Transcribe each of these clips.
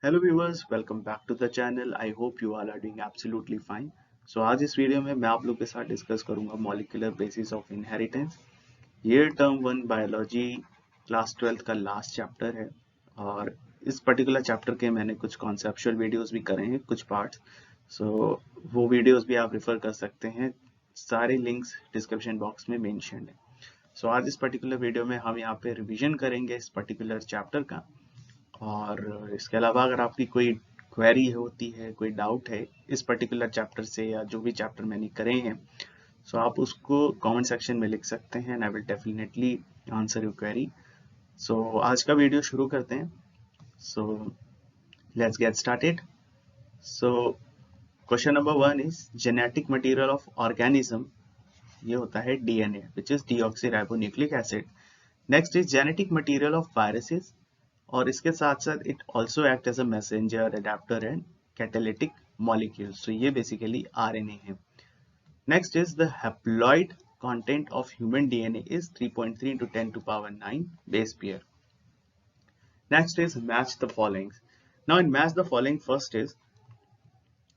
Hello viewers, welcome back to the channel. I hope you all are doing absolutely fine. So आज इस video में मैं आप लोग के साथ डिस्कस करूंगा मॉलिक्यूलर बेसिस ऑफ इनहेरिटेंस। ये term one biology class 12th का लास्ट चैप्टर है और इस पर्टिकुलर चैप्टर के मैंने कुछ कॉन्सेप्चुअल वीडियोस भी करे हैं, कुछ पार्ट्स। सो वो वीडियोस भी आप रेफर कर सकते हैं, सारे लिंक्स डिस्क्रिप्शन बॉक्स में मेंशन है। सो आज इस पर्टिकुलर वीडियो में हम यहाँ पे रिवीजन करेंगे इस पर्टिकुलर चैप्टर का। और इसके अलावा अगर आपकी कोई क्वेरी होती है, कोई डाउट है इस पर्टिकुलर चैप्टर से या जो भी चैप्टर मैंने करे हैं, सो आप उसको कमेंट सेक्शन में लिख सकते हैं and I will definitely answer your query. So आज का वीडियो शुरू करते हैं। So let's get started. So question number one is genetic material of organism. ये होता है DNA which is deoxyribonucleic acid. Next is genetic material of viruses, और इसके साथ साथ it also act as a messenger, adapter and catalytic molecule. So ये basically RNA है। Next is the haploid content of human DNA is 3.3 into 10 to power 9 base pair. Next is match the following. Now in match the following, first is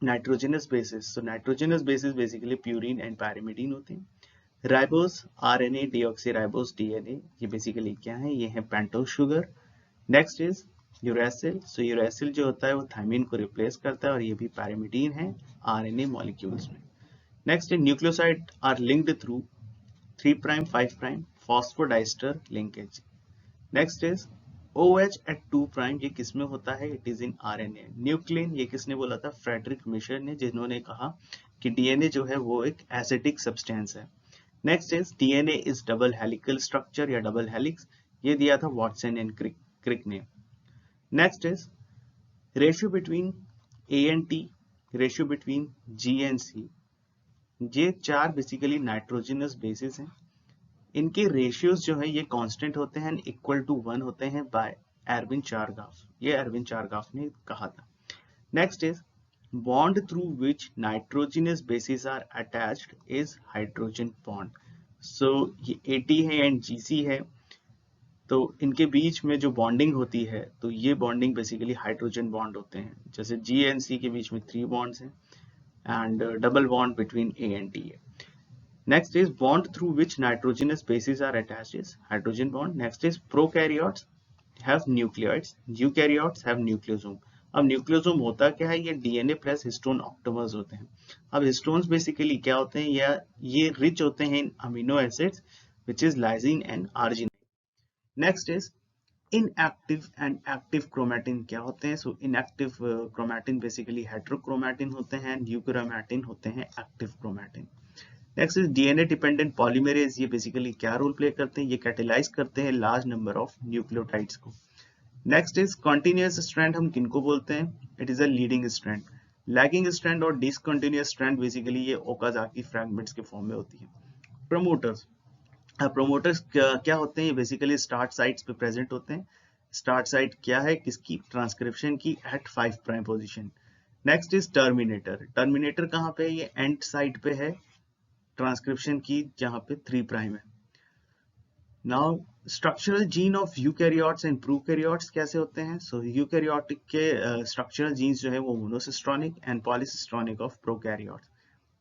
nitrogenous bases. So nitrogenous bases basically purine and pyrimidine होते हैं। Ribose RNA, deoxyribose DNA, ये basically क्या है? ये है pentose sugar. Next is uracil. So uracil जो होता है वो थायमिन को रिप्लेस करता है और ये भी पैरामिडीन है आरएनए मॉलिक्यूल्स में। Next is nucleoside are linked through 3 prime 5 prime phosphodiester linkage. Next is OH at 2 prime, ये किसमें होता है? It is in RNA. Nuclein, ये किसने बोला था? फ्रेडरिक मिशर ने, जिन्होंने कहा कि डीएनए जो है वो एक एसिडिक सब्सटेंस है। Next is DNA is double helical structure या डबल हेलिक्स, ये दिया था वॉटसन एंड क्रिक ने। Next is ratio between A and T, ratio between G and C. ये चार बेसिकली नाइट्रोजनस बेसिस हैं। इनके रेशियोज जो है ये कांस्टेंट होते हैं, इक्वल टू 1 होते हैं बाय एरविन चारगाफ। ये एरविन चारगाफ ने कहा था। Next is bond through which nitrogenous bases are attached is hydrogen bond. So ये एटी है एंड जीसी है, तो इनके बीच में जो बॉन्डिंग होती है तो ये बॉन्डिंग बेसिकली हाइड्रोजन बॉन्ड होते हैं। जैसे जी एंड सी के बीच में 3 बॉन्ड्स हैं and double bond between A and T है। Next is bond through which nitrogenous bases are attached is hydrogen bond. Next is prokaryotes have nucleoids, eukaryotes have nucleosome. अब nucleosome होता क्या है? ये डीएनए प्लस हिस्टोन ऑक्टोमर्स होते हैं। अब histones basically क्या होते हैं? या ये रिच होते हैं in amino acids which is lysine and arginine. Next is inactive and active chromatin क्या होते हैं? So inactive chromatin basically heterochromatin होते हैं एंड यूक्रोमैटिन होते हैं active chromatin. Next is DNA dependent polymerase, ये बेसिकली क्या रोल प्ले करते हैं? ये कैटेलाइज करते हैं लार्ज नंबर ऑफ न्यूक्लियोटाइड्स को। नेक्स्ट इज कॉन्टिन्यूअस स्ट्रैंड, हम किनको बोलते हैं? It is a leading strand. Lagging strand और डिसकंटिन्यूअस स्ट्रैंड बेसिकली ये ओकाजाकी फ्रैगमेंट्स के फॉर्म में होती है। प्रोमोटर्स, प्रोमोटर्स क्या होते हैं? ये बेसिकली स्टार्ट साइट्स पे प्रेजेंट होते हैं। स्टार्ट साइट क्या है? किसकी? ट्रांसक्रिप्शन की at 5 prime position. Next is terminator. Terminator कहाँ पे है? ये एंड साइट पे है ट्रांसक्रिप्शन की, जहां पे 3 प्राइम है। Now structural gene of eukaryotes and prokaryotes कैसे होते हैं? सो यूकैरियोटिक के स्ट्रक्चरल जीन्स जो है वो monocistronic and polycistronic of prokaryotes.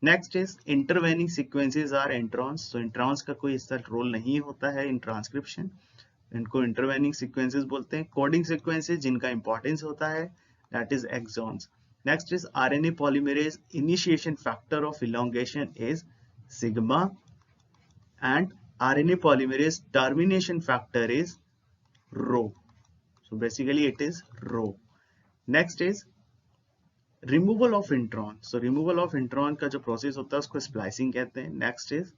Next is intervening sequences are introns. So introns का कोई इसका रोल नहीं होता है इन ट्रांसक्रिप्शन, इनको इंटरवेनिंग सीक्वेंसेस बोलते हैं। कोडिंग सीक्वेंसेस जिनका इंपॉर्टेंस होता है that is exons. Next is RNA polymerase initiation factor of elongation is sigma and RNA polymerase termination factor is rho. So basically it is rho. Next is removal of intron. So removal of intron का जो process होता है उसको splicing कहते हैं. Next is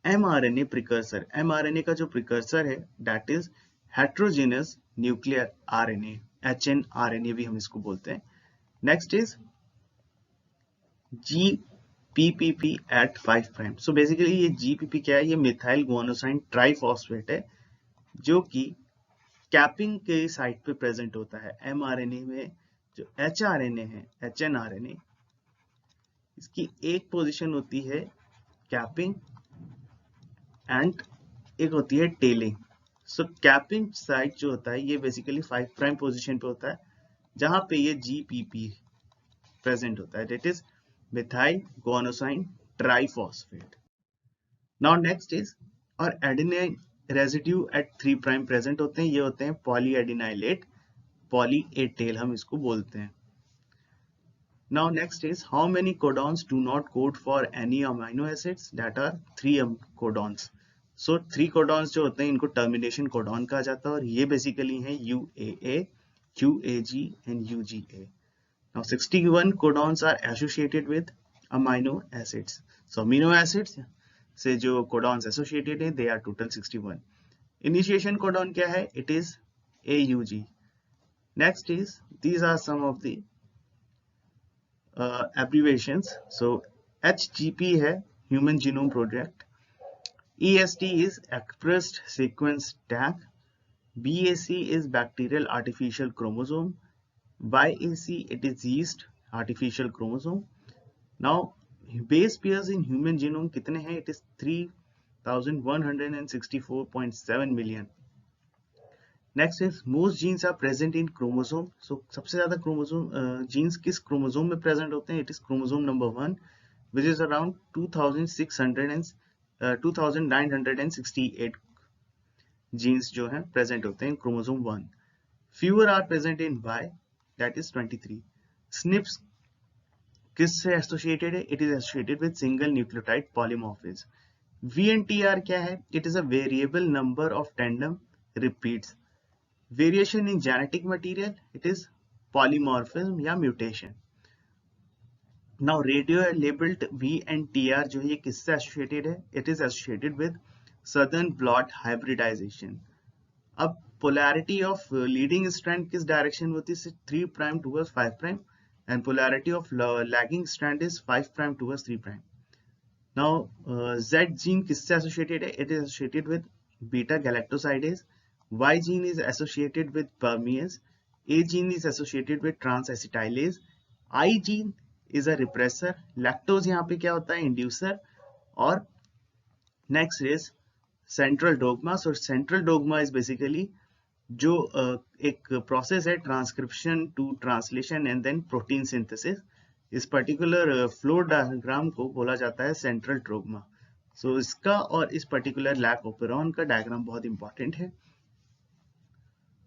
mRNA precursor. mRNA का जो precursor है that is heterogeneous nuclear RNA, hnRNA भी हम इसको बोलते हैं. Next is GPPP at 5 prime. So basically ये GPP क्या है? ये मिथाइल गुआनोसाइन ट्राइफॉस्फेट है जो कि कैपिंग के साइट पे प्रेजेंट होता है। mRNA में जो hRNA है, hnRNA, इसकी एक पोजीशन होती है कैपिंग एंड एक होती है टेलिंग। सो कैपिंग साइट जो होता है ये बेसिकली 5 प्राइम पोजीशन पे होता है, जहां पे ये GPP प्रेजेंट होता है, that is methyl guanosine triphosphate. Now next is, और adenine residue at 3 prime present होते हैं, ये होते हैं पॉलीएडिनाइलेट पॉली ए टेल हम इसको बोलते हैं। Now next is, how many codons do not code for any amino acids? That are 3 codons. So 3 codons जो होते हैं इनको termination codon कहा जाता है, और ये basically हैं UAA, QAG and UGA. Now 61 codons are associated with amino acids. So amino acids से जो codons associated हैं, they are total 61. Initiation codon क्या है? It is AUG. Next is, these are some of the abbreviations. So HGP है Human Genome Project, EST is Expressed Sequence Tag, BAC is Bacterial Artificial Chromosome, YAC it is Yeast Artificial Chromosome. Now base pairs in human genome कितने हैं? It is 3164.7 million. Next is, most genes are present in chromosome. So सबसे ज्यादा chromosome jeans किस chromosome में present होते हैं? It is chromosome number 1, which is around 2968 genes जो हैं प्रेजेंट होते हैं chromosome 1. Fewer are present in Y, that is 23. SNPs किससे एसोसिएटेड है? It is associated with single nucleotide polymorphism. VNTR क्या है? It is a variable number of tandem repeats. Variation in genetic material, it is polymorphism या mutation. Now radio labeled VNTR जो है ये किससे associated है? It is associated with southern blot hybridization. अब polarity of leading strand किस direction होती है? 3 prime towards 5 prime, and polarity of lagging strand is 5 prime towards 3 prime. Now Z gene किससे एसोसिएटेड है? It is associated with beta galactosidase. Y gene is associated with permease. A gene is associated with transacetylase. I gene is a repressor. Lactose यहाँ पे क्या होता है? Inducer. और next is central dogma. So central dogma is basically जो एक process है transcription to translation and then protein synthesis. इस पर्टिकुलर फ्लो डायग्राम को बोला जाता है सेंट्रल डोग्मा. सो इसका और इस पर्टिकुलर लैक ओपेरॉन का डायग्राम बहुत इंपॉर्टेंट है.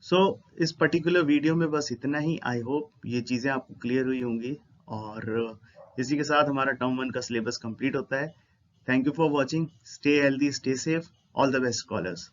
सो इस पर्टिकुलर वीडियो में बस इतना ही. आई होप ये चीज़ें आपको क्लियर हुई होंगी, और इसी के साथ हमारा टर्म 1 का सिलेबस कंप्लीट होता है. Thank you for watching. Stay healthy, stay safe. All the best scholars.